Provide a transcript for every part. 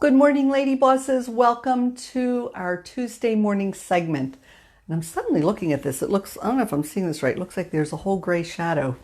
Good morning, lady bosses. Welcome to our Tuesday morning segment. And I'm suddenly looking at this. It looks, I don't know if I'm seeing this right. It looks like there's a whole gray shadow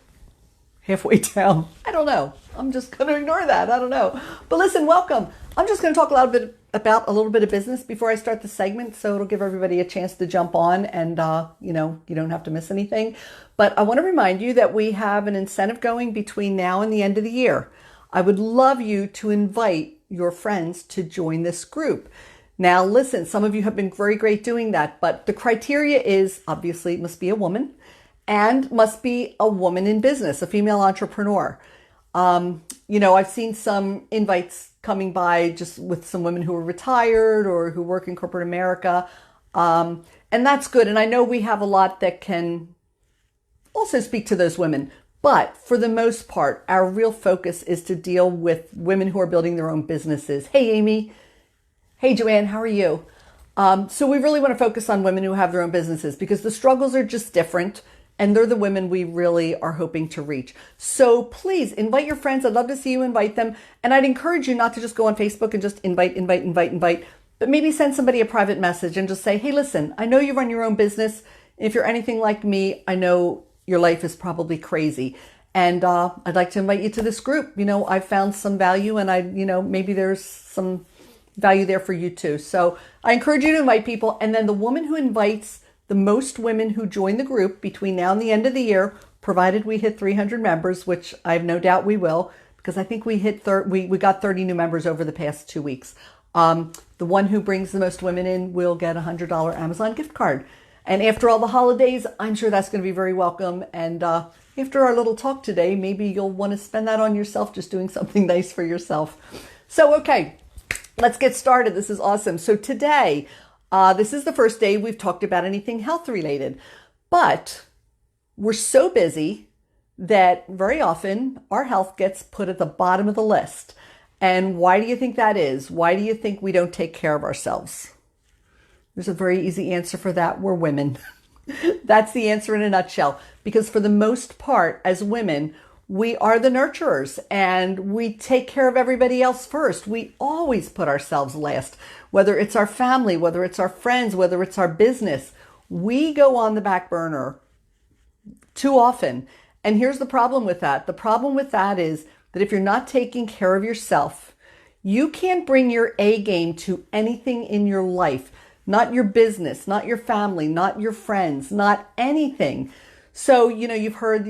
halfway down. I don't know. I'm just going to ignore that. I don't know. But listen, welcome. I'm just going to talk a little bit of business before I start the segment, so it'll give everybody a chance to jump on and, you don't have to miss anything. But I want to remind you that we have an incentive going between now and the end of the year. I would love you to invite your friends to join this group. Now, listen, some of you have been very great doing that, but the criteria is obviously it must be a woman and must be a woman in business, a female entrepreneur. I've seen some invites coming by just with some women who are retired or who work in corporate America. And that's good. And I know we have a lot that can also speak to those women. But for the most part, our real focus is to deal with women who are building their own businesses. Hey, Amy. Hey, Joanne, how are you? So we really want to focus on women who have their own businesses because the struggles are just different and they're the women we really are hoping to reach. So please invite your friends. I'd love to see you invite them. And I'd encourage you not to just go on Facebook and just invite, but maybe send somebody a private message and just say, hey, listen, I know you run your own business. If you're anything like me, I know your life is probably crazy. And I'd like to invite you to this group. I've found some value and maybe there's some value there for you too. So I encourage you to invite people. And then the woman who invites the most women who join the group between now and the end of the year, provided we hit 300 members, which I have no doubt we will, because I think we got 30 new members over the past 2 weeks. The one who brings the most women in will get a $100 Amazon gift card. And after all the holidays, I'm sure that's going to be very welcome. And after our little talk today, maybe you'll want to spend that on yourself, just doing something nice for yourself. So, okay, let's get started. This is awesome. So today, this is the first day we've talked about anything health related. But we're so busy that very often our health gets put at the bottom of the list. And why do you think that is? Why do you think we don't take care of ourselves? There's a very easy answer for that. We're women. That's the answer in a nutshell. Because for the most part, as women, we are the nurturers and we take care of everybody else first. We always put ourselves last, whether it's our family, whether it's our friends, whether it's our business. We go on the back burner too often. And here's the problem with that. The problem with that is that if you're not taking care of yourself, you can't bring your A game to anything in your life. Not your business, not your family, not your friends, not anything. So, you've heard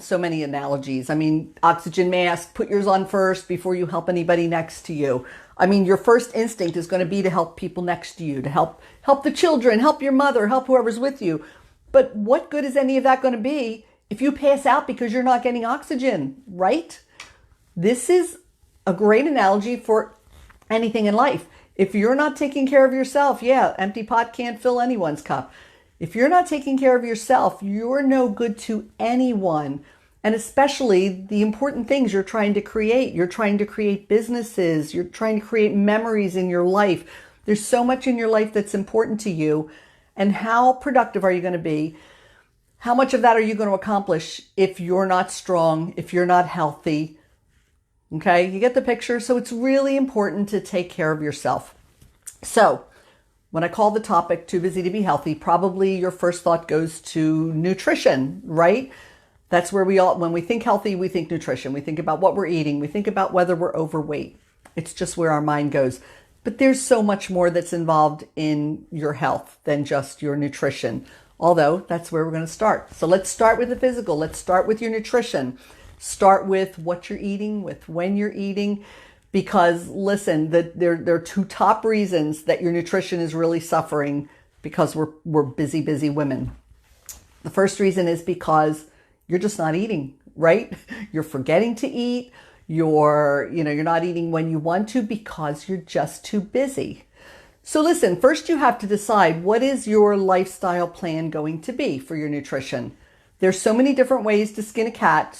so many analogies. I mean, oxygen mask, put yours on first before you help anybody next to you. I mean, your first instinct is going to be to help people next to you, to help the children, help your mother, help whoever's with you. But what good is any of that going to be if you pass out because you're not getting oxygen, right? This is a great analogy for anything in life. If you're not taking care of yourself, empty pot can't fill anyone's cup. If you're not taking care of yourself, you're no good to anyone. And especially the important things you're trying to create. You're trying to create businesses. You're trying to create memories in your life. There's so much in your life that's important to you. And how productive are you going to be? How much of that are you going to accomplish if you're not strong, if you're not healthy? Okay, you get the picture? So it's really important to take care of yourself. So when I call the topic too busy to be healthy, probably your first thought goes to nutrition, right? That's where when we think healthy, we think nutrition. We think about what we're eating. We think about whether we're overweight. It's just where our mind goes. But there's so much more that's involved in your health than just your nutrition. Although that's where we're going to start. So let's start with the physical. Let's start with your nutrition. Start with what you're eating, with when you're eating, because listen, there are two top reasons that your nutrition is really suffering because we're busy women. The first reason is because you're just not eating, right? You're forgetting to eat. You're not eating when you want to because you're just too busy. So listen, first you have to decide what is your lifestyle plan going to be for your nutrition. There's so many different ways to skin a cat.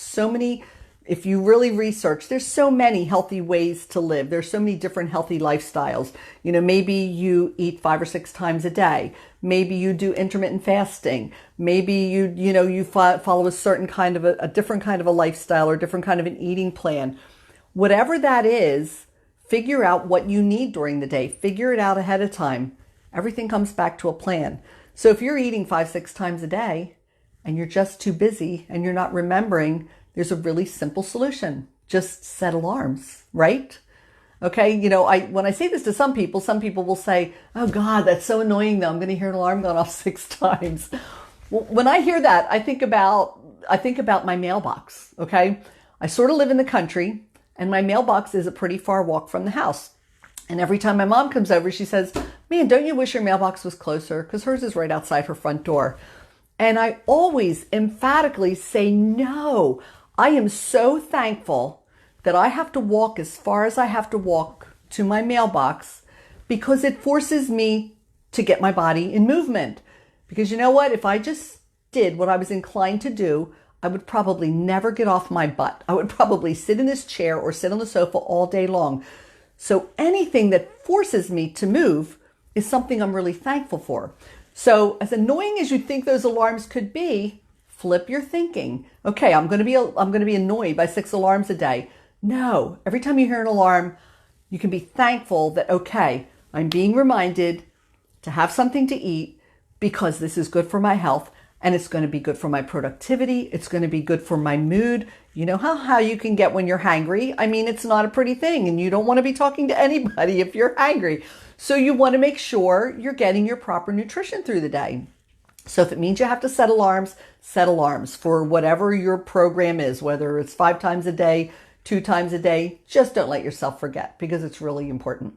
If you really research, there's so many healthy ways to live. There's so many different healthy lifestyles. Maybe you eat 5 or 6 times a day. Maybe you do intermittent fasting. Maybe you follow a certain kind of a different kind of a lifestyle or different kind of an eating plan. Whatever that is, Figure out what you need during the day. Figure it out ahead of time. Everything comes back to a plan. So if you're eating 5-6 times a day and you're just too busy and you're not remembering, there's a really simple solution. Just set alarms, right? Okay, when I say this to some people will say, oh God, that's so annoying though. I'm going to hear an alarm going off 6 times. Well, when I hear that, I think about my mailbox, okay? I sort of live in the country and my mailbox is a pretty far walk from the house. And every time my mom comes over, she says, man, don't you wish your mailbox was closer? Because hers is right outside her front door. And I always emphatically say, no, I am so thankful that I have to walk as far as I have to walk to my mailbox because it forces me to get my body in movement. Because you know what? If I just did what I was inclined to do, I would probably never get off my butt. I would probably sit in this chair or sit on the sofa all day long. So anything that forces me to move is something I'm really thankful for. So as annoying as you think those alarms could be, flip your thinking. Okay, I'm going to be annoyed by 6 alarms a day. No, every time you hear an alarm, you can be thankful that, okay, I'm being reminded to have something to eat because this is good for my health and it's going to be good for my productivity. It's going to be good for my mood. You know how you can get when you're hangry? I mean, it's not a pretty thing and you don't want to be talking to anybody if you're hangry. So you want to make sure you're getting your proper nutrition through the day. So if it means you have to set alarms for whatever your program is, whether it's 5 times a day, 2 times a day, just don't let yourself forget because it's really important.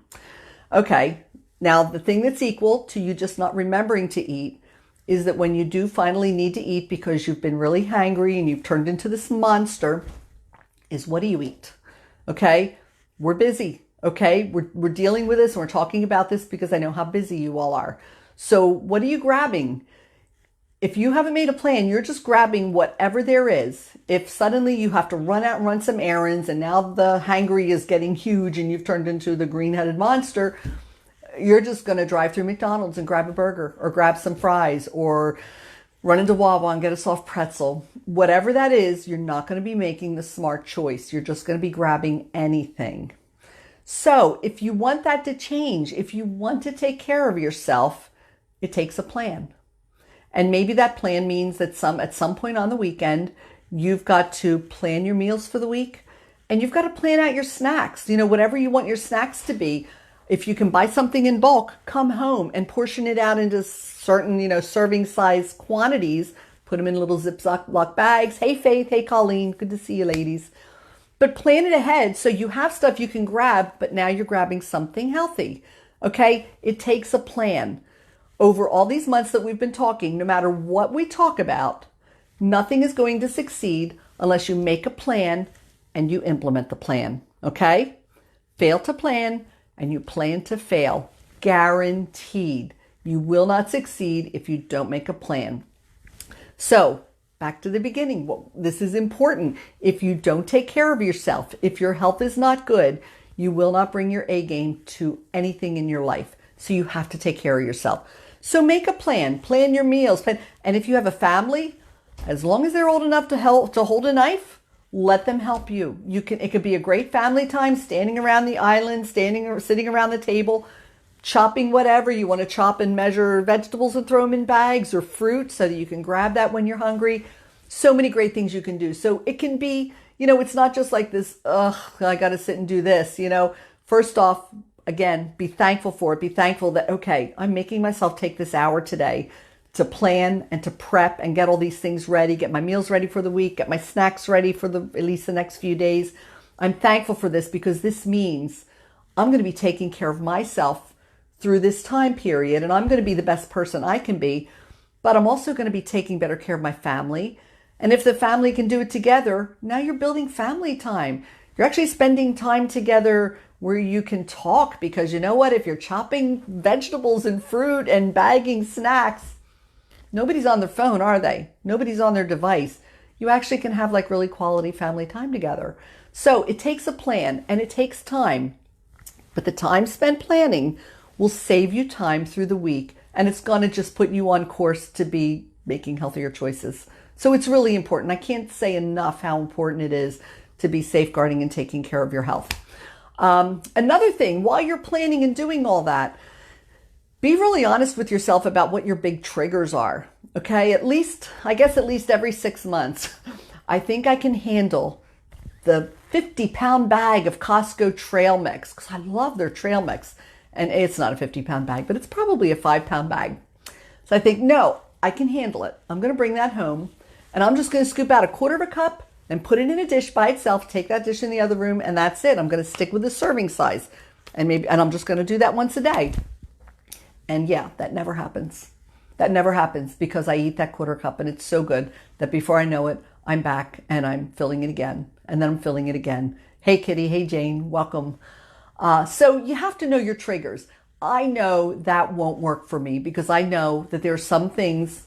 Okay, now the thing that's equal to you just not remembering to eat is that when you do finally need to eat because you've been really hangry and you've turned into this monster, is what do you eat? Okay, we're busy. Okay, we're dealing with this and we're talking about this because I know how busy you all are. So what are you grabbing? If you haven't made a plan, you're just grabbing whatever there is. If suddenly you have to run out and run some errands and now the hangry is getting huge and you've turned into the green-headed monster, you're just going to drive through McDonald's and grab a burger or grab some fries or run into Wawa and get a soft pretzel. Whatever that is, you're not going to be making the smart choice. You're just going to be grabbing anything. So if you want that to change, if you want to take care of yourself, it takes a plan. And maybe that plan means that at some point on the weekend, you've got to plan your meals for the week and you've got to plan out your snacks. Whatever you want your snacks to be. If you can buy something in bulk, come home and portion it out into certain, serving size quantities. Put them in little Ziploc bags. Hey, Faith. Hey, Colleen. Good to see you, ladies. But plan it ahead so you have stuff you can grab, but now you're grabbing something healthy. Okay? It takes a plan. Over all these months that we've been talking, no matter what we talk about, nothing is going to succeed unless you make a plan and you implement the plan. Okay? Fail to plan and you plan to fail. Guaranteed. You will not succeed if you don't make a plan. So, back to the beginning. Well, this is important. If you don't take care of yourself, if your health is not good, you will not bring your A game to anything in your life. So you have to take care of yourself. So make a plan your meals. And if you have a family, as long as they're old enough to hold a knife, let them help you. It could be a great family time, standing around the island, sitting around the table, chopping whatever you want to chop and measure vegetables and throw them in bags or fruit so that you can grab that when you're hungry. So many great things you can do. So it can be, it's not just like this, I got to sit and do this, First off, again, be thankful for it. Be thankful that, okay, I'm making myself take this hour today to plan and to prep and get all these things ready, get my meals ready for the week, get my snacks ready for at least the next few days. I'm thankful for this because this means I'm going to be taking care of myself through this time period and I'm going to be the best person I can be, but I'm also going to be taking better care of my family. And if the family can do it together, now you're building family time. You're actually spending time together where you can talk because you know what? If you're chopping vegetables and fruit and bagging snacks, nobody's on their phone, are they? Nobody's on their device. You actually can have like really quality family time together. So it takes a plan and it takes time, but the time spent planning will save you time through the week and it's going to just put you on course to be making healthier choices. So it's really important. I can't say enough how important it is to be safeguarding and taking care of your health. Another thing, while you're planning and doing all that, be really honest with yourself about what your big triggers are. Okay, at least every 6 months, I think I can handle the 50-pound bag of Costco trail mix, because I love their trail mix. And it's not a 50-pound bag, but it's probably a 5-pound bag. So I think, no, I can handle it. I'm going to bring that home, and I'm just going to scoop out a quarter of a cup and put it in a dish by itself, take that dish in the other room, and that's it. I'm going to stick with the serving size. And I'm just going to do that once a day. And yeah, that never happens. That never happens because I eat that quarter cup, and it's so good that before I know it, I'm back and I'm filling it again. And then I'm filling it again. Hey, Kitty. Hey, Jane. Welcome. So you have to know your triggers. I know that won't work for me because I know that there are some things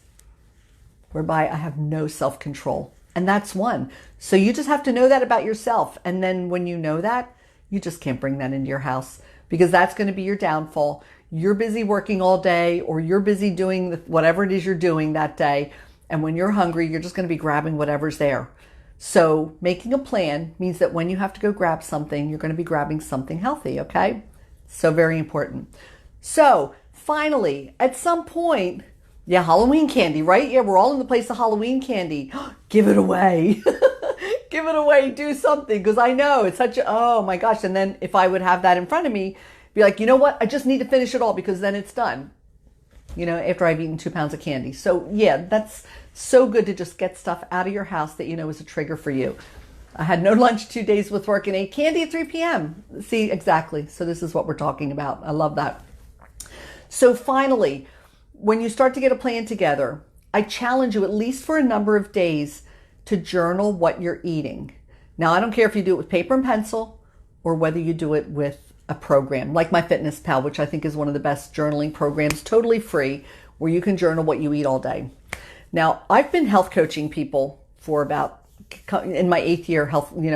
whereby I have no self-control. And that's one. So you just have to know that about yourself. And then when you know that, you just can't bring that into your house because that's going to be your downfall. You're busy working all day, or you're busy doing whatever it is you're doing that day. And when you're hungry, you're just going to be grabbing whatever's there. So making a plan means that when you have to go grab something, you're going to be grabbing something healthy, okay? So very important. So finally, at some point, yeah, Halloween candy, right? Yeah, we're all in the place of Halloween candy. Give it away. Give it away. Do something, because I know it's such a, oh my gosh. And then if I would have that in front of me, be like, you know what? I just need to finish it all because then it's done. You know, after I've eaten 2 pounds of candy. So yeah, that's so good to just get stuff out of your house that you know is a trigger for you. I had no lunch 2 days with work and ate candy at 3 p.m. See, exactly. So this is what we're talking about. I love that. So finally, when you start to get a plan together, I challenge you at least for a number of days to journal what you're eating. Now, I don't care if you do it with paper and pencil or whether you do it with a program like MyFitnessPal, which I think is one of the best journaling programs, totally free, where you can journal what you eat all day. Now, I've been health coaching people for in my 8th year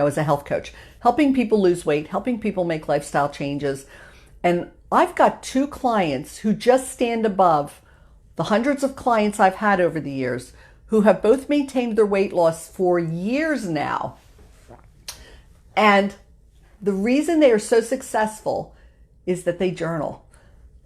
as a health coach, helping people lose weight, helping people make lifestyle changes. And I've got 2 clients who just stand above the hundreds of clients I've had over the years who have both maintained their weight loss for years now. And the reason they are so successful is that they journal.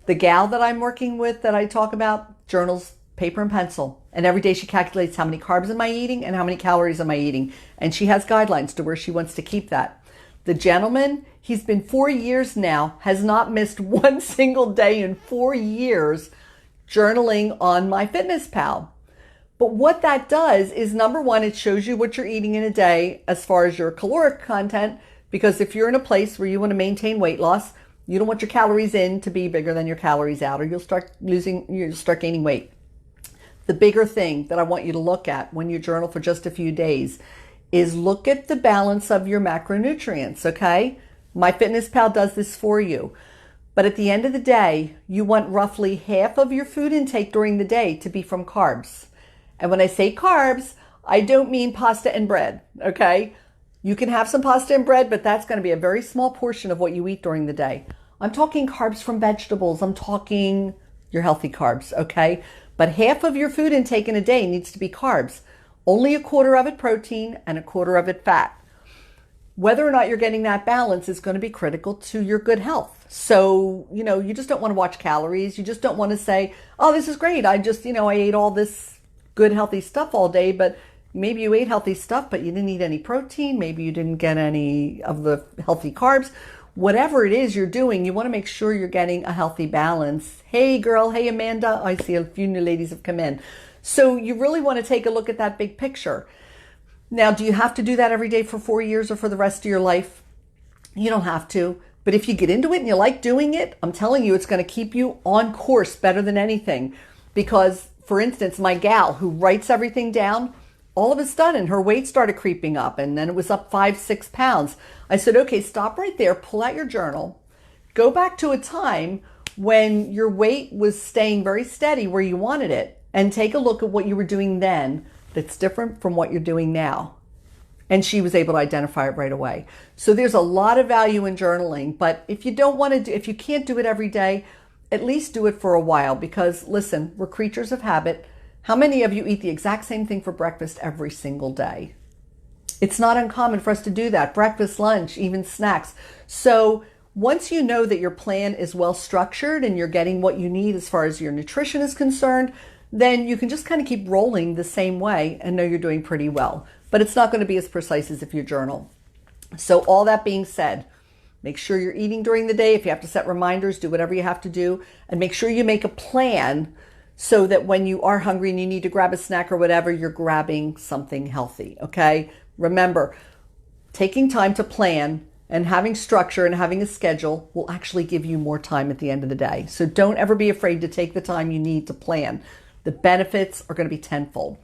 The gal that I'm working with that I talk about journals paper and pencil. And every day she calculates how many carbs am I eating and how many calories am I eating. And she has guidelines to where she wants to keep that. The gentleman, he's been 4 years now, has not missed one single day in 4 years journaling on MyFitnessPal. But what that does is, number one, it shows you what you're eating in a day as far as your caloric content. Because if you're in a place where you want to maintain weight loss, you don't want your calories in to be bigger than your calories out, or you'll start gaining weight. The bigger thing that I want you to look at when you journal for just a few days is look at the balance of your macronutrients, okay? MyFitnessPal does this for you. But at the end of the day, you want roughly half of your food intake during the day to be from carbs. And when I say carbs, I don't mean pasta and bread, okay? You can have some pasta and bread, but that's going to be a very small portion of what you eat during the day. I'm talking carbs from vegetables. I'm talking your healthy carbs, okay? But half of your food intake in a day needs to be carbs. Only a quarter of it protein and a quarter of it fat. Whether or not you're getting that balance is going to be critical to your good health. So, you just don't want to watch calories. You just don't want to say, oh, this is great. I ate all this good healthy stuff all day, but maybe you ate healthy stuff, but you didn't eat any protein. Maybe you didn't get any of the healthy carbs. Whatever it is you're doing, you want to make sure you're getting a healthy balance. Hey, girl. Hey, Amanda. I see a few new ladies have come in. So you really want to take a look at that big picture. Now, do you have to do that every day for 4 years or for the rest of your life? You don't have to. But if you get into it and you like doing it, I'm telling you, it's going to keep you on course better than anything. Because, for instance, my gal who writes everything down, all of a sudden her weight started creeping up, and then it was up 5-6 pounds. I said, okay, stop right there, pull out your journal, go back to a time when your weight was staying very steady where you wanted it, and take a look at what you were doing then that's different from what you're doing now. And she was able to identify it right away. So there's a lot of value in journaling, but if you if you can't do it every day, at least do it for a while, because listen, we're creatures of habit. How many of you eat the exact same thing for breakfast every single day? It's not uncommon for us to do that. Breakfast, lunch, even snacks. So once you know that your plan is well structured and you're getting what you need as far as your nutrition is concerned, then you can just kind of keep rolling the same way and know you're doing pretty well. But it's not going to be as precise as if you journal. So all that being said, make sure you're eating during the day. If you have to set reminders, do whatever you have to do, and make sure you make a plan so that when you are hungry and you need to grab a snack or whatever, you're grabbing something healthy, okay? Remember, taking time to plan and having structure and having a schedule will actually give you more time at the end of the day. So don't ever be afraid to take the time you need to plan. The benefits are going to be tenfold.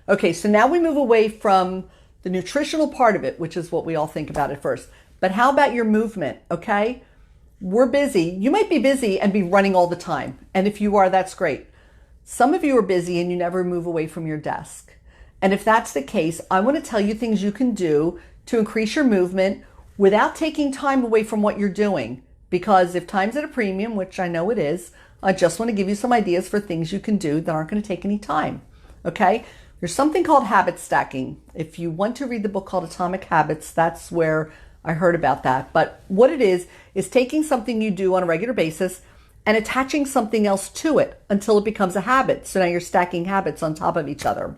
Okay, so now we move away from the nutritional part of it, which is what we all think about at first. But how about your movement, okay? We're busy. You might be busy and be running all the time. And if you are, that's great. Some of you are busy and you never move away from your desk. And if that's the case, I want to tell you things you can do to increase your movement without taking time away from what you're doing. Because if time's at a premium, which I know it is, I just want to give you some ideas for things you can do that aren't going to take any time, okay? There's something called habit stacking. If you want to read the book called Atomic Habits, that's where I heard about that. But what it is taking something you do on a regular basis and attaching something else to it until it becomes a habit. So now you're stacking habits on top of each other.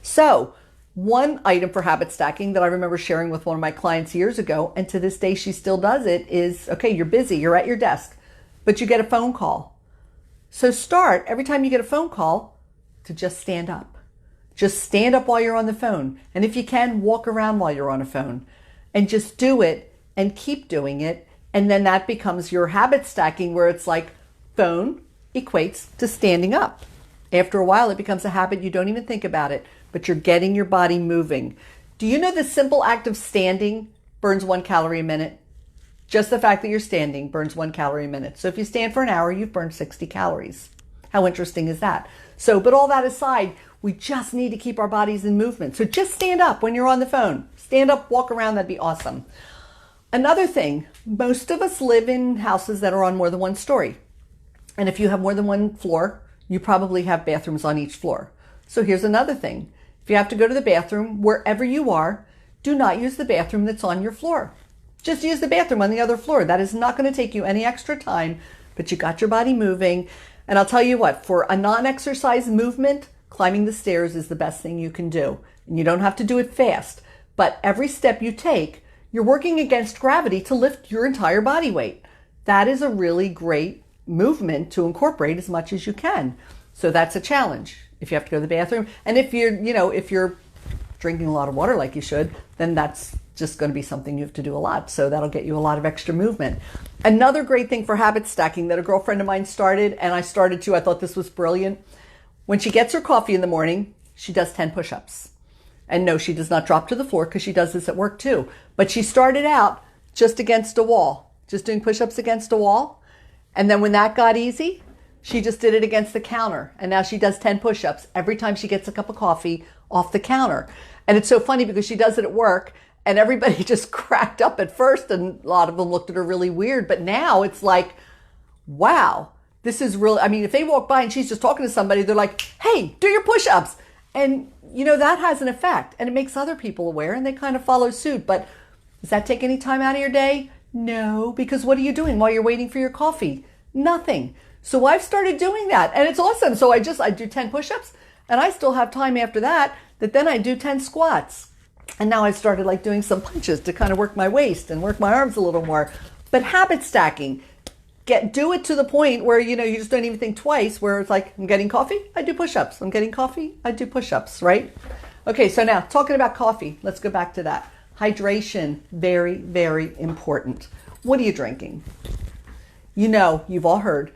So one item for habit stacking that I remember sharing with one of my clients years ago, and to this day she still does it, is, okay, you're busy, you're at your desk, but you get a phone call. So start, every time you get a phone call, to just stand up. Just stand up while you're on the phone. And if you can, walk around while you're on a phone. And just do it and keep doing it. And then that becomes your habit stacking, where it's like phone equates to standing up. After a while, it becomes a habit. You don't even think about it, but you're getting your body moving. Do you know the simple act of standing burns 1 calorie a minute? Just the fact that you're standing burns 1 calorie a minute. So if you stand for an hour, you've burned 60 calories. How interesting is that? So, but all that aside, we just need to keep our bodies in movement. So just stand up when you're on the phone. Stand up, walk around, that'd be awesome. Another thing, most of us live in houses that are on more than one story. And if you have more than one floor, you probably have bathrooms on each floor. So here's another thing. If you have to go to the bathroom, wherever you are, do not use the bathroom that's on your floor. Just use the bathroom on the other floor. That is not going to take you any extra time, but you got your body moving. And I'll tell you what, for a non-exercise movement, climbing the stairs is the best thing you can do. And you don't have to do it fast, but every step you take, you're working against gravity to lift your entire body weight. That is a really great movement to incorporate as much as you can. So that's a challenge if you have to go to the bathroom. And if you're drinking a lot of water like you should, then that's just going to be something you have to do a lot. So that'll get you a lot of extra movement. Another great thing for habit stacking that a girlfriend of mine started, and I started too, I thought this was brilliant. When she gets her coffee in the morning, she does 10 push-ups. And no, she does not drop to the floor, because she does this at work too. But she started out just against a wall, just doing push-ups against a wall. And then when that got easy, she just did it against the counter. And now she does 10 push-ups every time she gets a cup of coffee off the counter. And it's so funny because she does it at work, and everybody just cracked up at first, and a lot of them looked at her really weird. But now it's like, wow, this is really, I mean, if they walk by and she's just talking to somebody, they're like, hey, do your push-ups. And, that has an effect, and it makes other people aware, and they kind of follow suit. But does that take any time out of your day? No, because what are you doing while you're waiting for your coffee? Nothing. So I've started doing that, and it's awesome. So I do 10 push-ups, and I still have time after that then I do 10 squats. And now I've started doing some punches to kind of work my waist and work my arms a little more. But habit stacking, do it to the point where, you just don't even think twice, where it's like, I'm getting coffee, I do push-ups. I'm getting coffee, I do push-ups, right? Okay, so now talking about coffee, let's go back to that. Hydration, very, very important. What are you drinking? You've all heard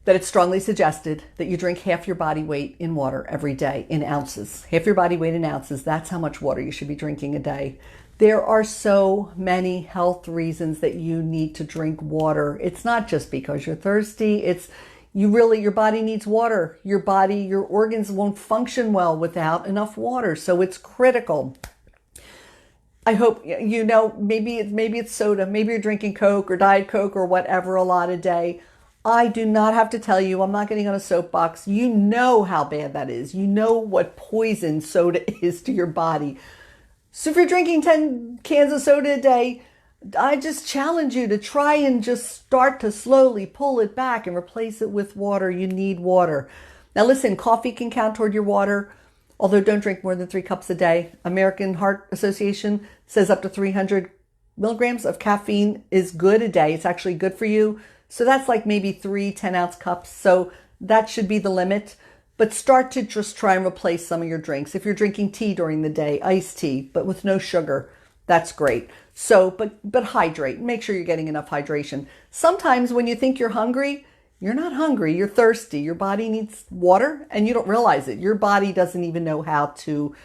that it's strongly suggested that you drink half your body weight in water every day in ounces. Half your body weight in ounces, that's how much water you should be drinking a day. There are so many health reasons that you need to drink water. It's not just because you're thirsty. It's your body needs water. Your organs won't function well without enough water. So it's critical. I hope maybe it's soda. Maybe you're drinking Coke or Diet Coke or whatever a lot a day. I do not have to tell you, I'm not getting on a soapbox. You know how bad that is. You know what poison soda is to your body. So if you're drinking 10 cans of soda a day, I just challenge you to try and just start to slowly pull it back and replace it with water. You need water. Now listen, coffee can count toward your water, although don't drink more than 3 cups a day. American Heart Association says up to 300 milligrams of caffeine is good a day. It's actually good for you. So that's like maybe 3 10-ounce cups. So that should be the limit. But start to just try and replace some of your drinks. If you're drinking tea during the day, iced tea, but with no sugar, that's great. So, but hydrate. Make sure you're getting enough hydration. Sometimes when you think you're hungry, you're not hungry. You're thirsty. Your body needs water and you don't realize it. Your body doesn't even know how to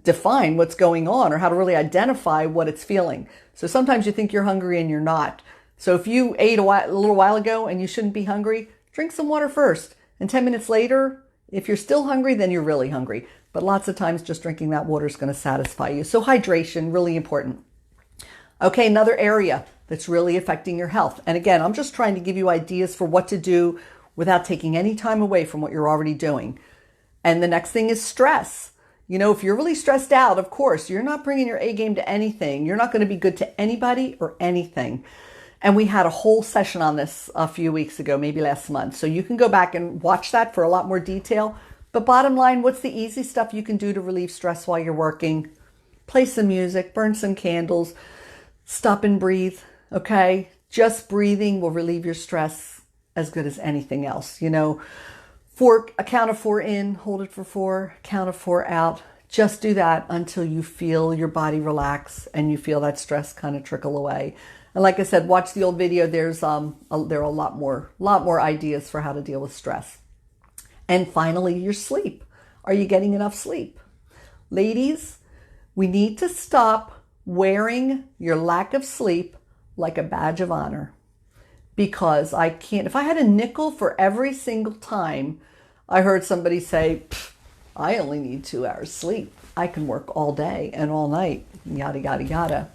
define what's going on or how to really identify what it's feeling. So sometimes you think you're hungry and you're not. So if you ate a little while ago and you shouldn't be hungry, drink some water first. And 10 minutes later, if you're still hungry, then you're really hungry. But lots of times just drinking that water is going to satisfy you. So hydration, really important. Okay, another area that's really affecting your health. And again, I'm just trying to give you ideas for what to do without taking any time away from what you're already doing. And the next thing is stress. You know, if you're really stressed out, of course, you're not bringing your A game to anything. You're not going to be good to anybody or anything. And we had a whole session on this a few weeks ago, maybe last month. So you can go back and watch that for a lot more detail. But bottom line, what's the easy stuff you can do to relieve stress while you're working? Play some music, burn some candles, stop and breathe, okay? Just breathing will relieve your stress as good as anything else. You know, a count of 4 in, hold it for 4, count of 4 out. Just do that until you feel your body relax and you feel that stress kind of trickle away. And like I said, watch the old video. There are a lot more ideas for how to deal with stress. And finally, your sleep. Are you getting enough sleep? Ladies, we need to stop wearing your lack of sleep like a badge of honor. Because if I had a nickel for every single time I heard somebody say, I only need 2 hours sleep, I can work all day and all night, yada, yada, yada.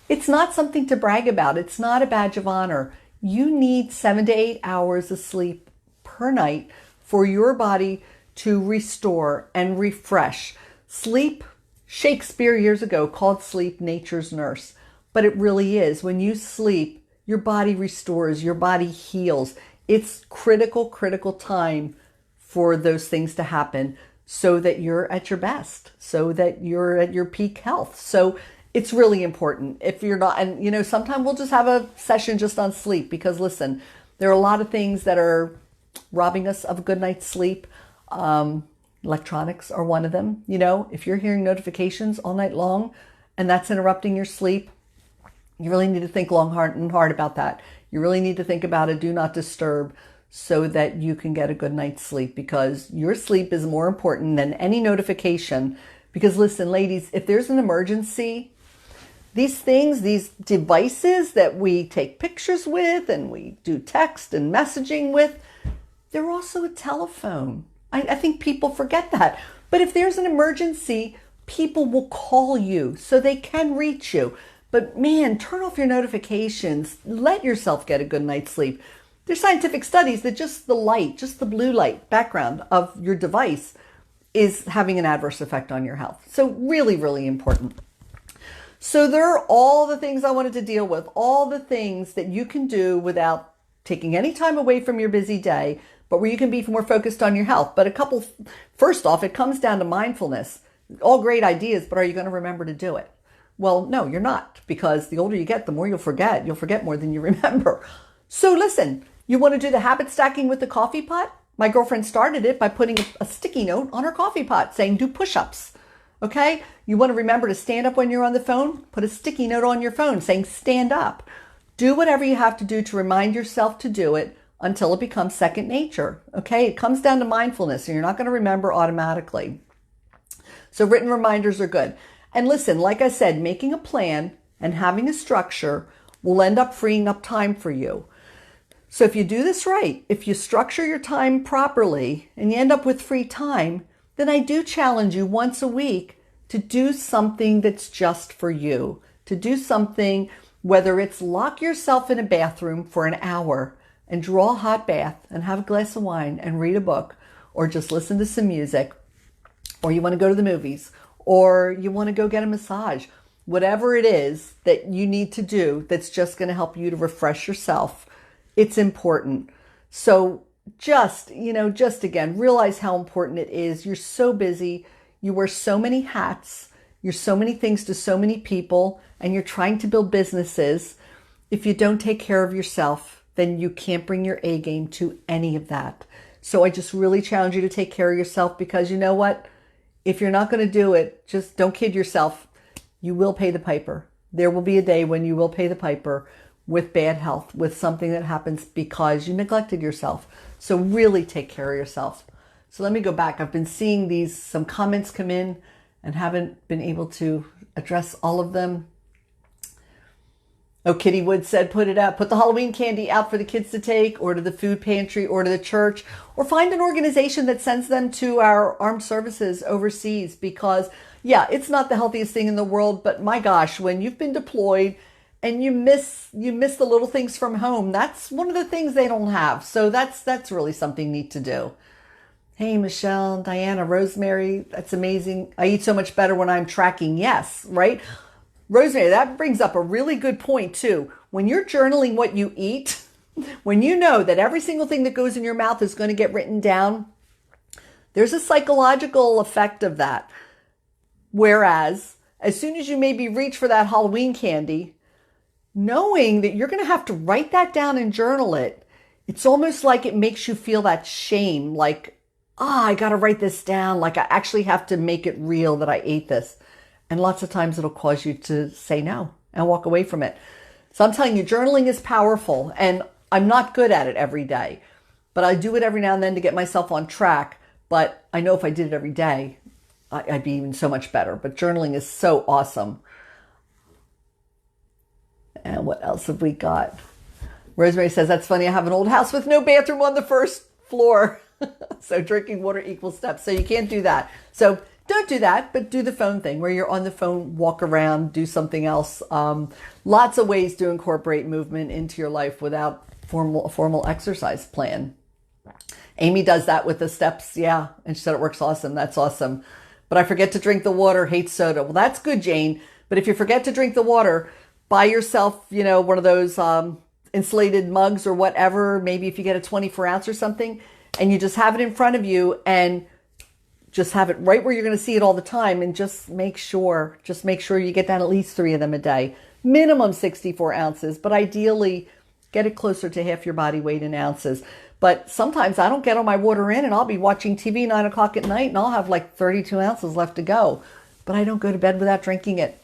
It's not something to brag about. It's not a badge of honor. You need 7 to 8 hours of sleep per night for your body to restore and refresh. Sleep, Shakespeare years ago called sleep nature's nurse, but it really is. When you sleep, your body restores, your body heals. It's critical time for those things to happen so that you're at your best, so that you're at your peak health. So it's really important. If you're not, and you know, sometimes we'll just have a session just on sleep because listen, there are a lot of things that are robbing us of a good night's sleep. Electronics are one of them. You know, if you're hearing notifications all night long and that's interrupting your sleep, you really need to think long, hard about that. You really need to think about a do not disturb so that you can get a good night's sleep because your sleep is more important than any notification. Because listen, ladies, if there's an emergency, these things, these devices that we take pictures with and we do text and messaging with, they're also a telephone. I think people forget that. But if there's an emergency, people will call you so they can reach you. But man, turn off your notifications. Let yourself get a good night's sleep. There's scientific studies that just the light, just the blue light background of your device is having an adverse effect on your health. So really, really important. So there are all the things I wanted to deal with, all the things that you can do without taking any time away from your busy day, but where you can be more focused on your health. But first off, it comes down to mindfulness. All great ideas, but are you going to remember to do it? Well, no, you're not, because the older you get, the more you'll forget. You'll forget more than you remember. So listen, you want to do the habit stacking with the coffee pot? My girlfriend started it by putting a sticky note on her coffee pot saying do push-ups. Okay? You want to remember to stand up when you're on the phone? Put a sticky note on your phone saying stand up. Do whatever you have to do to remind yourself to do it until it becomes second nature. Okay? It comes down to mindfulness and you're not going to remember automatically. So written reminders are good. And listen, like I said, making a plan and having a structure will end up freeing up time for you. So if you do this right, if you structure your time properly and you end up with free time, then I do challenge you once a week to do something that's just for you. To do something, whether it's lock yourself in a bathroom for an hour and draw a hot bath and have a glass of wine and read a book, or just listen to some music, or you want to go to the movies, or you want to go get a massage. Whatever it is that you need to do that's just going to help you to refresh yourself, it's important. So just again, realize how important it is. You're so busy. You wear so many hats. You're so many things to so many people, and you're trying to build businesses. If you don't take care of yourself, then you can't bring your A game to any of that. So I just really challenge you to take care of yourself, because you know what? If you're not going to do it, just don't kid yourself. You will pay the piper. There will be a day when you will pay the piper with bad health, with something that happens because you neglected yourself. So really take care of yourself. So let me go back. I've been seeing some comments come in and haven't been able to address all of them. Oh, Kitty Wood said, put the Halloween candy out for the kids to take, or to the food pantry, or to the church, or find an organization that sends them to our armed services overseas, because yeah, it's not the healthiest thing in the world, but my gosh, when you've been deployed and you miss the little things from home, that's one of the things they don't have. So that's really something neat to do. Hey, Michelle, Diana, Rosemary, that's amazing. I eat so much better when I'm tracking. Yes, right? Rosemary, that brings up a really good point too. When you're journaling what you eat, when you know that every single thing that goes in your mouth is going to get written down, there's a psychological effect of that. Whereas, as soon as you maybe reach for that Halloween candy, knowing that you're going to have to write that down and journal it, it's almost like it makes you feel that shame, like, I got to write this down. Like I actually have to make it real that I ate this. And lots of times it'll cause you to say no and walk away from it. So I'm telling you, journaling is powerful, and I'm not good at it every day, but I do it every now and then to get myself on track. But I know if I did it every day, I'd be even so much better. But journaling is so awesome. And what else have we got? Rosemary says, that's funny. I have an old house with no bathroom on the first floor. So drinking water equals steps. So you can't do that. So don't do that, but do the phone thing where you're on the phone, walk around, do something else. Lots of ways to incorporate movement into your life without a formal exercise plan. Amy does that with the steps. Yeah. And she said it works awesome. That's awesome. But I forget to drink the water, hate soda. Well, that's good, Jane. But if you forget to drink the water, buy yourself, one of those insulated mugs or whatever. Maybe if you get a 24 ounce or something, and you just have it in front of you and just have it right where you're going to see it all the time, and just make sure you get down at least 3 of them a day. Minimum 64 ounces, but ideally get it closer to half your body weight in ounces. But sometimes I don't get all my water in, and I'll be watching TV 9 o'clock at night, and I'll have like 32 ounces left to go. But I don't go to bed without drinking it.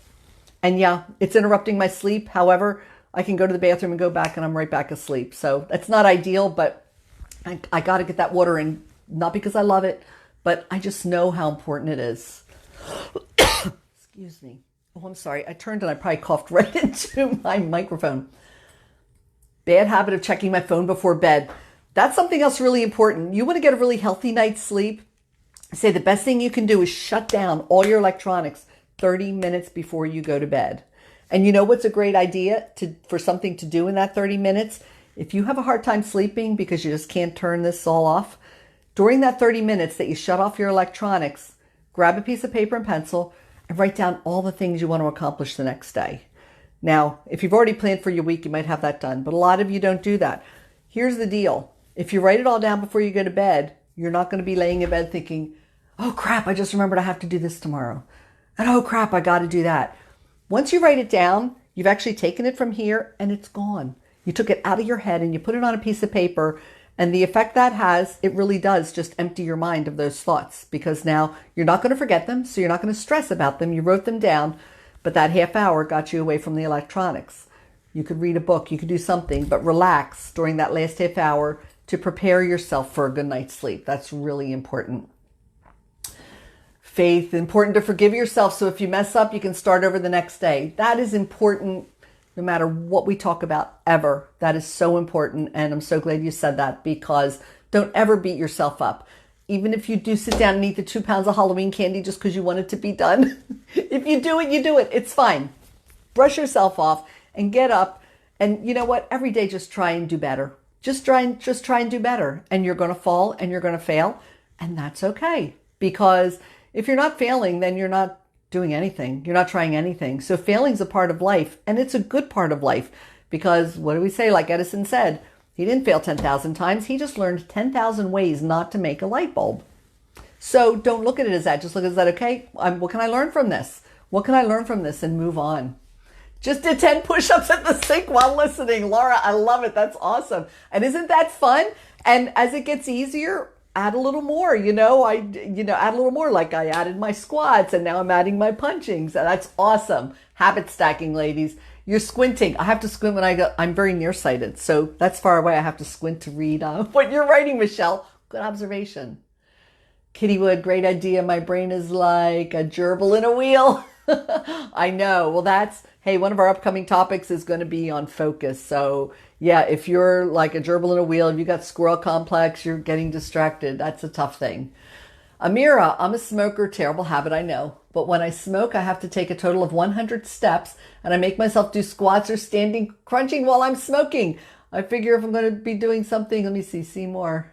And yeah, it's interrupting my sleep. However, I can go to the bathroom and go back, and I'm right back asleep. So that's not ideal, but I got to get that water in, not because I love it, but I just know how important it is. Excuse me. Oh, I'm sorry. I turned and I probably coughed right into my microphone. Bad habit of checking my phone before bed. That's something else really important. You want to get a really healthy night's sleep? I say the best thing you can do is shut down all your electronics 30 minutes before you go to bed. And you know what's a great idea for something to do in that 30 minutes? If you have a hard time sleeping because you just can't turn this all off, during that 30 minutes that you shut off your electronics, grab a piece of paper and pencil and write down all the things you want to accomplish the next day. Now, if you've already planned for your week, you might have that done, but a lot of you don't do that. Here's the deal. If you write it all down before you go to bed, you're not going to be laying in bed thinking, oh crap, I just remembered I have to do this tomorrow. And oh crap, I got to do that. Once you write it down, you've actually taken it from here and it's gone. You took it out of your head and you put it on a piece of paper, and the effect that has, it really does just empty your mind of those thoughts, because now you're not going to forget them, so you're not going to stress about them. You wrote them down, but that half hour got you away from the electronics. You could read a book, you could do something, but relax during that last half hour to prepare yourself for a good night's sleep. That's really important. Faith, important to forgive yourself, so if you mess up, you can start over the next day. That is important. No matter what we talk about ever, that is so important. And I'm so glad you said that, because don't ever beat yourself up. Even if you do sit down and eat the 2 pounds of Halloween candy just because you want it to be done. If you do it, you do it. It's fine. Brush yourself off and get up. And you know what? Every day, just try and do better. Just try and do better. And you're going to fall and you're going to fail. And that's okay. Because if you're not failing, then you're not doing anything. You're not trying anything. So failing's a part of life, and it's a good part of life, because what do we say? Like Edison said, he didn't fail 10,000 times. He just learned 10,000 ways not to make a light bulb. So don't look at it as that. Just look at it as that, okay, what can I learn from this? What can I learn from this, and move on? Just did 10 push-ups at the sink while listening. Laura, I love it. That's awesome. And isn't that fun? And as it gets easier, add a little more, add a little more. Like I added my squats, and now I'm adding my punchings. And that's awesome. Habit stacking, ladies. You're squinting. I have to squint when I'm very nearsighted. So that's far away. I have to squint to read what you're writing, Michelle. Good observation. Kittywood, great idea. My brain is like a gerbil in a wheel. I know. Well, hey, one of our upcoming topics is going to be on focus. So yeah, if you're like a gerbil in a wheel, if you got squirrel complex, you're getting distracted. That's a tough thing. Amira, I'm a smoker, terrible habit, I know. But when I smoke, I have to take a total of 100 steps, and I make myself do squats or standing crunching while I'm smoking. I figure if I'm going to be doing something, let me see, Seymour,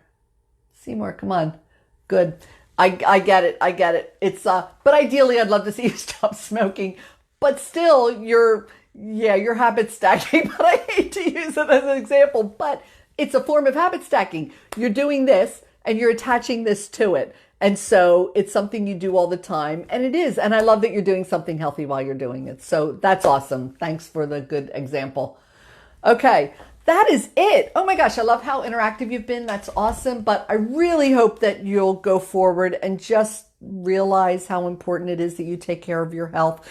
come on. Good. I get it. It's, but ideally I'd love to see you stop smoking, but still you're habit stacking, but I hate to use it as an example, but it's a form of habit stacking. You're doing this and you're attaching this to it. And so it's something you do all the time, and it is. And I love that you're doing something healthy while you're doing it. So that's awesome. Thanks for the good example. Okay. That is it. Oh my gosh, I love how interactive you've been. That's awesome. But I really hope that you'll go forward and just realize how important it is that you take care of your health.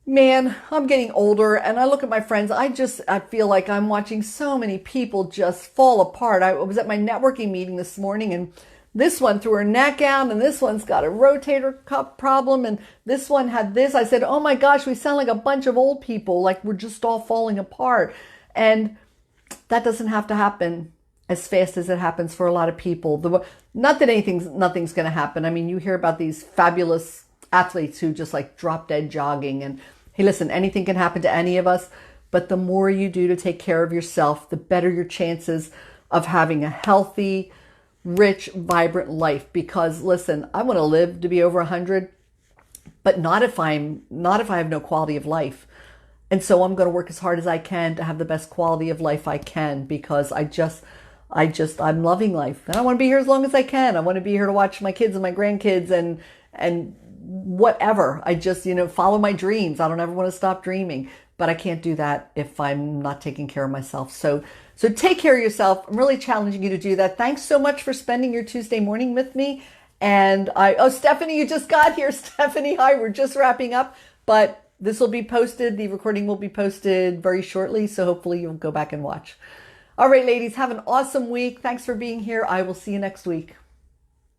Man, I'm getting older, and I look at my friends. I feel like I'm watching so many people just fall apart. I was at my networking meeting this morning, and this one threw her neck out, and this one's got a rotator cuff problem, and this one had this. I said, oh my gosh, we sound like a bunch of old people, like we're just all falling apart. And that doesn't have to happen as fast as it happens for a lot of people. Not that nothing's going to happen. I mean, you hear about these fabulous athletes who just like drop dead jogging. And hey, listen, anything can happen to any of us. But the more you do to take care of yourself, the better your chances of having a healthy, rich, vibrant life. Because listen, I want to live to be over 100, but not if I have no quality of life. And so I'm going to work as hard as I can to have the best quality of life I can, because I'm loving life, and I want to be here as long as I can. I want to be here to watch my kids and my grandkids and whatever. I just, follow my dreams. I don't ever want to stop dreaming, but I can't do that if I'm not taking care of myself. So take care of yourself. I'm really challenging you to do that. Thanks so much for spending your Tuesday morning with me. And Stephanie, you just got here. Stephanie, hi. We're just wrapping up, but this will be posted. The recording will be posted very shortly. So hopefully you'll go back and watch. All right, ladies, have an awesome week. Thanks for being here. I will see you next week.